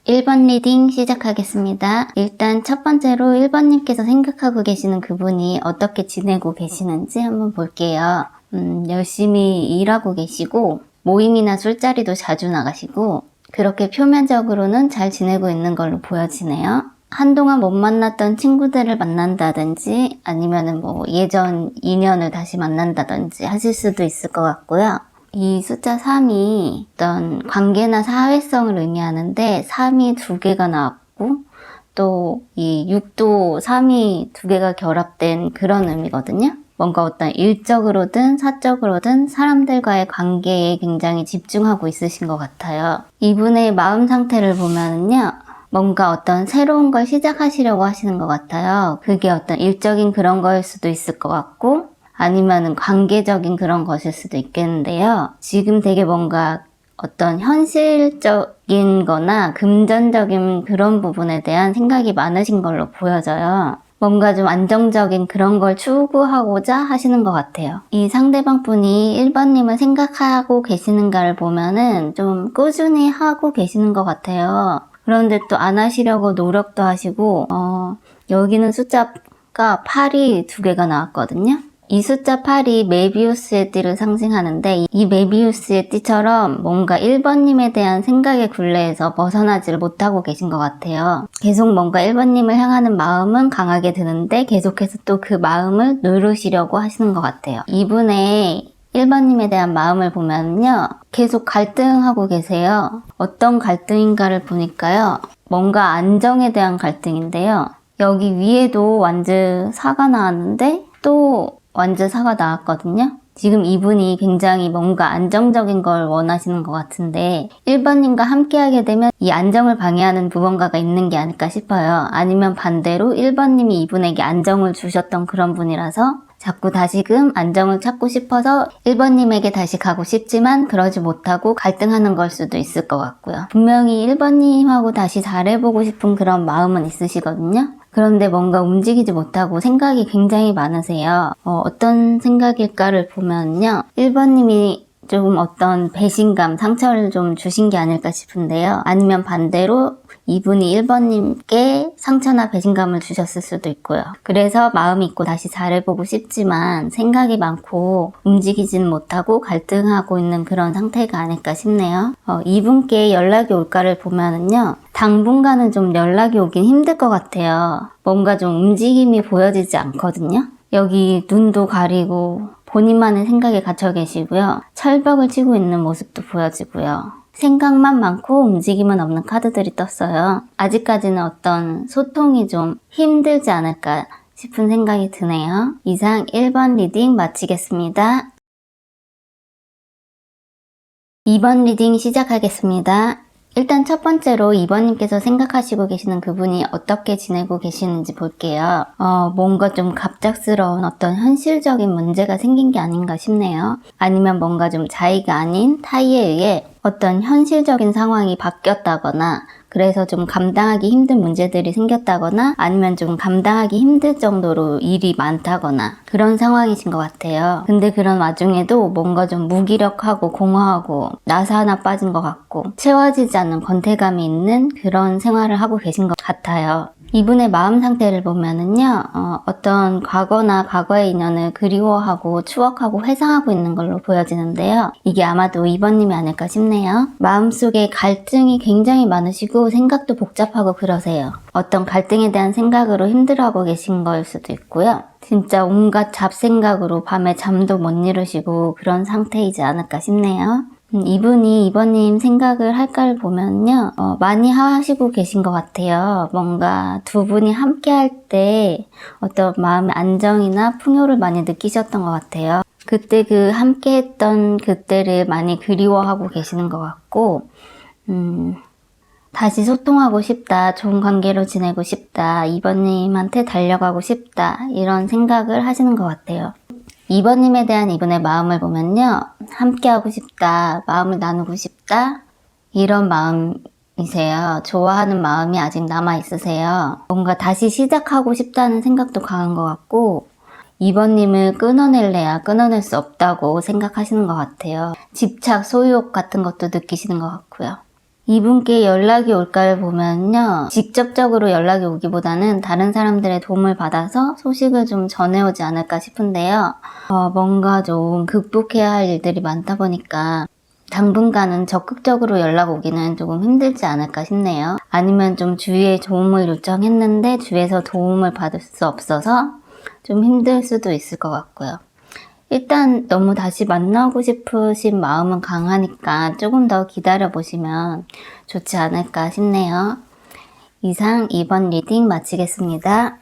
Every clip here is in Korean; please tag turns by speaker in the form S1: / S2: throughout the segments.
S1: 1번 리딩 시작하겠습니다. 일단 첫 번째로 1번님께서 생각하고 계시는 그분이 어떻게 지내고 계시는지 한번 볼게요. 열심히 일하고 계시고 모임이나 술자리도 자주 나가시고 그렇게 표면적으로는 잘 지내고 있는 걸로 보여지네요. 한동안 못 만났던 친구들을 만난다든지 아니면은 뭐 예전 인연을 다시 만난다든지 하실 수도 있을 것 같고요. 이 숫자 3이 어떤 관계나 사회성을 의미하는데 3이 2개가 나왔고 또 이 6도 3이 2개가 결합된 그런 의미거든요. 뭔가 어떤 일적으로든 사적으로든 사람들과의 관계에 굉장히 집중하고 있으신 것 같아요. 이분의 마음 상태를 보면은요. 뭔가 어떤 새로운 걸 시작하시려고 하시는 것 같아요. 그게 어떤 일적인 그런 거일 수도 있을 것 같고 아니면은 관계적인 그런 것일 수도 있겠는데요. 지금 되게 뭔가 어떤 현실적인 거나 금전적인 그런 부분에 대한 생각이 많으신 걸로 보여져요. 뭔가 좀 안정적인 그런 걸 추구하고자 하시는 것 같아요. 이 상대방 분이 1번님을 생각하고 계시는가를 보면은 좀 꾸준히 하고 계시는 것 같아요. 그런데 또 안 하시려고 노력도 하시고 여기는 숫자가 8이 2개가 나왔거든요. 이 숫자 8이 메비우스의 띠를 상징하는데 이 메비우스의 띠처럼 뭔가 1번님에 대한 생각의 굴레에서 벗어나지를 못하고 계신 것 같아요. 계속 뭔가 1번님을 향하는 마음은 강하게 드는데 계속해서 또 그 마음을 누르시려고 하시는 것 같아요. 이분의 1번님에 대한 마음을 보면요. 계속 갈등하고 계세요. 어떤 갈등인가를 보니까요. 뭔가 안정에 대한 갈등인데요. 여기 위에도 완즈 4가 나왔는데 또 완즈 4가 나왔거든요. 지금 이분이 굉장히 뭔가 안정적인 걸 원하시는 것 같은데 1번님과 함께하게 되면 이 안정을 방해하는 무언가가 있는 게 아닐까 싶어요. 아니면 반대로 1번님이 이분에게 안정을 주셨던 그런 분이라서 자꾸 다시금 안정을 찾고 싶어서 1번님에게 다시 가고 싶지만 그러지 못하고 갈등하는 걸 수도 있을 것 같고요. 분명히 1번님하고 다시 잘해보고 싶은 그런 마음은 있으시거든요. 그런데 뭔가 움직이지 못하고 생각이 굉장히 많으세요. 어떤 생각일까를 보면요. 1번님이 조금 어떤 배신감, 상처를 좀 주신 게 아닐까 싶은데요. 아니면 반대로 이분이 1번님께 상처나 배신감을 주셨을 수도 있고요. 그래서 마음이 있고 다시 잘해보고 싶지만 생각이 많고 움직이지는 못하고 갈등하고 있는 그런 상태가 아닐까 싶네요. 이분께 연락이 올까를 보면은요. 당분간은 좀 연락이 오긴 힘들 것 같아요. 뭔가 좀 움직임이 보여지지 않거든요. 여기 눈도 가리고 본인만의 생각에 갇혀 계시고요. 철벽을 치고 있는 모습도 보여지고요. 생각만 많고 움직임은 없는 카드들이 떴어요. 아직까지는 어떤 소통이 좀 힘들지 않을까 싶은 생각이 드네요. 이상 1번 리딩 마치겠습니다. 2번 리딩 시작하겠습니다. 일단 첫 번째로 2번님께서 생각하시고 계시는 그분이 어떻게 지내고 계시는지 볼게요. 뭔가 좀 갑작스러운 어떤 현실적인 문제가 생긴 게 아닌가 싶네요. 아니면 뭔가 좀 자의가 아닌 타의에 의해 어떤 현실적인 상황이 바뀌었다거나 그래서 좀 감당하기 힘든 문제들이 생겼다거나 아니면 좀 감당하기 힘들 정도로 일이 많다거나 그런 상황이신 것 같아요. 근데 그런 와중에도 뭔가 좀 무기력하고 공허하고 나사 하나 빠진 것 같고 채워지지 않는 권태감이 있는 그런 생활을 하고 계신 것 같아요. 이분의 마음 상태를 보면은요, 어떤 과거나 과거의 인연을 그리워하고 추억하고 회상하고 있는 걸로 보여지는데요. 이게 아마도 2번님이 아닐까 싶네요. 마음속에 갈등이 굉장히 많으시고 생각도 복잡하고 그러세요. 어떤 갈등에 대한 생각으로 힘들어하고 계신 거일 수도 있고요. 진짜 온갖 잡생각으로 밤에 잠도 못 이루시고 그런 상태이지 않을까 싶네요. 이분이 2번님 생각을 할까를 보면요. 많이 하시고 계신 것 같아요. 뭔가 두 분이 함께 할 때 어떤 마음의 안정이나 풍요를 많이 느끼셨던 것 같아요. 그때 그 함께 했던 그때를 많이 그리워하고 계시는 것 같고 다시 소통하고 싶다, 좋은 관계로 지내고 싶다, 2번님한테 달려가고 싶다 이런 생각을 하시는 것 같아요. 2번님에 대한 이분의 마음을 보면요. 함께하고 싶다, 마음을 나누고 싶다 이런 마음이세요. 좋아하는 마음이 아직 남아있으세요. 뭔가 다시 시작하고 싶다는 생각도 강한 것 같고 2번님을 끊어낼래야 끊어낼 수 없다고 생각하시는 것 같아요. 집착, 소유욕 같은 것도 느끼시는 것 같고요. 이분께 연락이 올까를 보면요. 직접적으로 연락이 오기보다는 다른 사람들의 도움을 받아서 소식을 좀 전해오지 않을까 싶은데요. 뭔가 좀 극복해야 할 일들이 많다 보니까 당분간은 적극적으로 연락 오기는 조금 힘들지 않을까 싶네요. 아니면 좀 주위에 도움을 요청했는데 주위에서 도움을 받을 수 없어서 좀 힘들 수도 있을 것 같고요. 일단 너무 다시 만나고 싶으신 마음은 강하니까 조금 더 기다려보시면 좋지 않을까 싶네요. 이상 2번 리딩 마치겠습니다.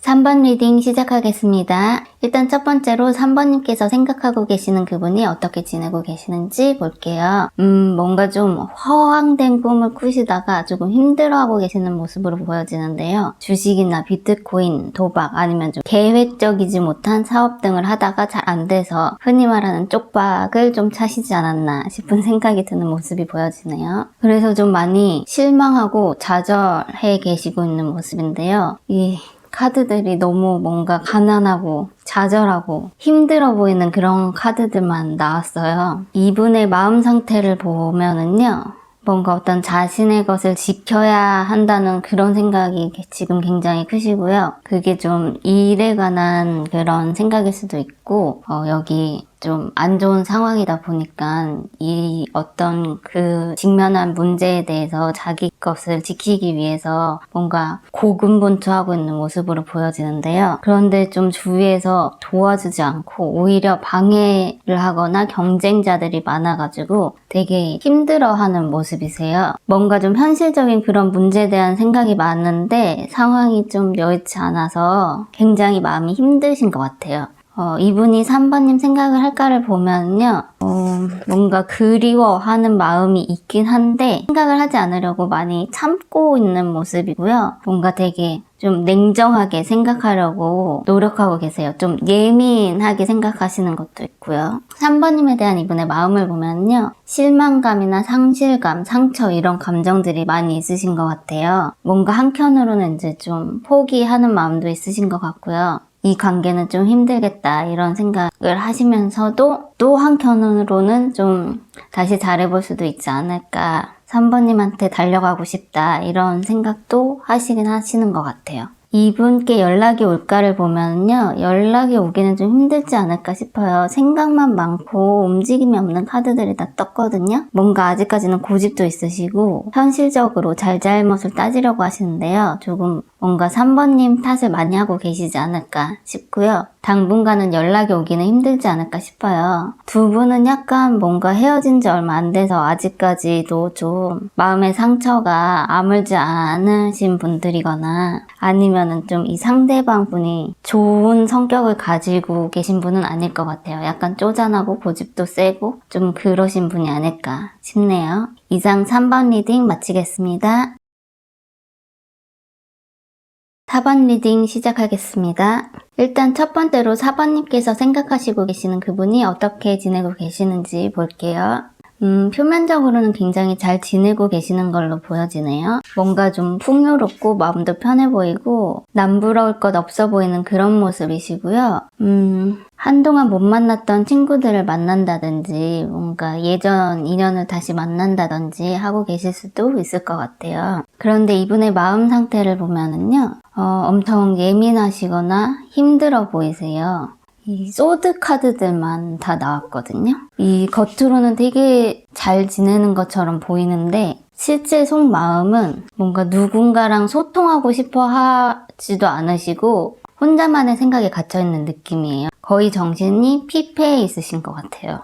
S1: 3번 리딩 시작하겠습니다. 일단 첫 번째로 3번님께서 생각하고 계시는 그분이 어떻게 지내고 계시는지 볼게요. 뭔가 좀 허황된 꿈을 꾸시다가 조금 힘들어하고 계시는 모습으로 보여지는데요. 주식이나 비트코인, 도박 아니면 좀 계획적이지 못한 사업 등을 하다가 잘 안 돼서 흔히 말하는 쪽박을 좀 차시지 않았나 싶은 생각이 드는 모습이 보여지네요. 그래서 좀 많이 실망하고 좌절해 계시고 있는 모습인데요. 이 카드들이 너무 뭔가 가난하고 좌절하고 힘들어 보이는 그런 카드들만 나왔어요. 이분의 마음 상태를 보면은요. 뭔가 어떤 자신의 것을 지켜야 한다는 그런 생각이 지금 굉장히 크시고요. 그게 좀 일에 관한 그런 생각일 수도 있고 여기 좀 안 좋은 상황이다 보니까 이 어떤 그 직면한 문제에 대해서 자기 것을 지키기 위해서 뭔가 고군분투하고 있는 모습으로 보여지는데요. 그런데 좀 주위에서 도와주지 않고 오히려 방해를 하거나 경쟁자들이 많아가지고 되게 힘들어하는 모습이세요. 뭔가 좀 현실적인 그런 문제에 대한 생각이 많은데 상황이 좀 여의치 않아서 굉장히 마음이 힘드신 것 같아요. 이분이 3번님 생각을 할까를 보면요. 뭔가 그리워하는 마음이 있긴 한데 생각을 하지 않으려고 많이 참고 있는 모습이고요. 뭔가 되게 좀 냉정하게 생각하려고 노력하고 계세요. 좀 예민하게 생각하시는 것도 있고요. 3번님에 대한 이분의 마음을 보면요. 실망감이나 상실감, 상처 이런 감정들이 많이 있으신 것 같아요. 뭔가 한켠으로는 이제 좀 포기하는 마음도 있으신 것 같고요. 이 관계는 좀 힘들겠다 이런 생각을 하시면서도 또 한편으로는 좀 다시 잘해볼 수도 있지 않을까 3번님한테 달려가고 싶다 이런 생각도 하시긴 하시는 것 같아요. 이분께 연락이 올까를 보면요. 연락이 오기는 좀 힘들지 않을까 싶어요. 생각만 많고 움직임이 없는 카드들이 다 떴거든요. 뭔가 아직까지는 고집도 있으시고 현실적으로 잘잘못을 따지려고 하시는데요. 조금 뭔가 3번님 탓을 많이 하고 계시지 않을까 싶고요. 당분간은 연락이 오기는 힘들지 않을까 싶어요. 두 분은 약간 뭔가 헤어진 지 얼마 안 돼서 아직까지도 좀 마음의 상처가 아물지 않으신 분들이거나 아니면은 좀 이 상대방 분이 좋은 성격을 가지고 계신 분은 아닐 것 같아요. 약간 쪼잔하고 고집도 세고 좀 그러신 분이 아닐까 싶네요. 이상 3번 리딩 마치겠습니다. 4번 리딩 시작하겠습니다. 일단 첫 번째로 4번님께서 생각하시고 계시는 그분이 어떻게 지내고 계시는지 볼게요. 표면적으로는 굉장히 잘 지내고 계시는 걸로 보여지네요. 뭔가 좀 풍요롭고 마음도 편해 보이고 남부러울 것 없어 보이는 그런 모습이시고요. 한동안 못 만났던 친구들을 만난다든지 뭔가 예전 인연을 다시 만난다든지 하고 계실 수도 있을 것 같아요. 그런데 이분의 마음 상태를 보면은요. 엄청 예민하시거나 힘들어 보이세요. 이 소드 카드들만 다 나왔거든요. 이 겉으로는 되게 잘 지내는 것처럼 보이는데 실제 속마음은 뭔가 누군가랑 소통하고 싶어 하지도 않으시고 혼자만의 생각에 갇혀있는 느낌이에요. 거의 정신이 피폐해 있으신 것 같아요.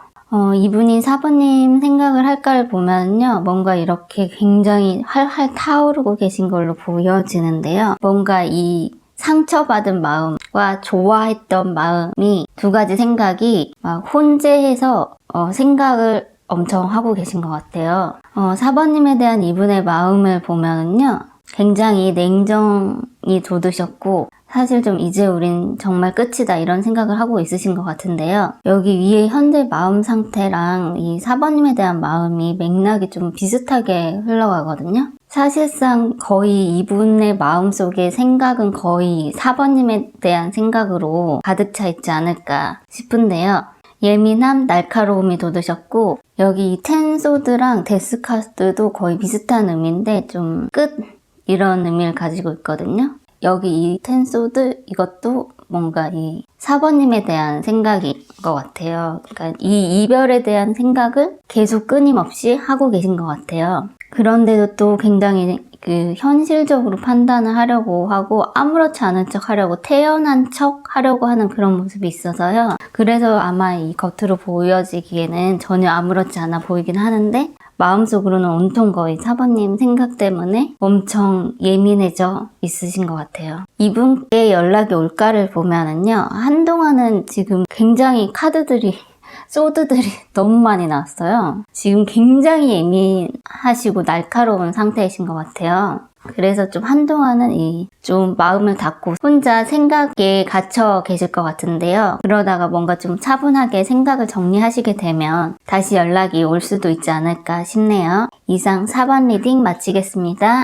S1: 이분이 4번님 생각을 할까를 보면요. 뭔가 이렇게 굉장히 활활 타오르고 계신 걸로 보여지는데요. 뭔가 이 상처받은 마음과 좋아했던 마음이 두 가지 생각이 막 혼재해서 생각을 엄청 하고 계신 것 같아요. 4번님에 대한 이분의 마음을 보면요. 굉장히 냉정이 돋으셨고 사실 좀 이제 우린 정말 끝이다 이런 생각을 하고 있으신 것 같은데요. 여기 위에 현재 마음 상태랑 이 4번님에 대한 마음이 맥락이 좀 비슷하게 흘러가거든요. 사실상 거의 이분의 마음속에 생각은 거의 4번님에 대한 생각으로 가득 차 있지 않을까 싶은데요. 예민함, 날카로움이 돋으셨고 여기 이 텐소드랑 데스카드도 거의 비슷한 의미인데 좀 끝 이런 의미를 가지고 있거든요. 여기 이 텐소드 이것도 뭔가 이 4번님에 대한 생각인 것 같아요. 그러니까 이 이별에 대한 생각을 계속 끊임없이 하고 계신 것 같아요. 그런데도 또 굉장히 현실적으로 판단을 하려고 하고 아무렇지 않은 척 하려고 태연한 척 하려고 하는 그런 모습이 있어서요. 그래서 아마 이 겉으로 보여지기에는 전혀 아무렇지 않아 보이긴 하는데 마음속으로는 온통 거의 4번님 생각 때문에 엄청 예민해져 있으신 것 같아요. 이분께 연락이 올까를 보면은요. 한동안은 지금 굉장히 소드들이 너무 많이 나왔어요. 지금 굉장히 예민하시고 날카로운 상태이신 것 같아요. 그래서 좀 한동안은 좀 마음을 닫고 혼자 생각에 갇혀 계실 것 같은데요. 그러다가 뭔가 좀 차분하게 생각을 정리하시게 되면 다시 연락이 올 수도 있지 않을까 싶네요. 이상 4번 리딩 마치겠습니다.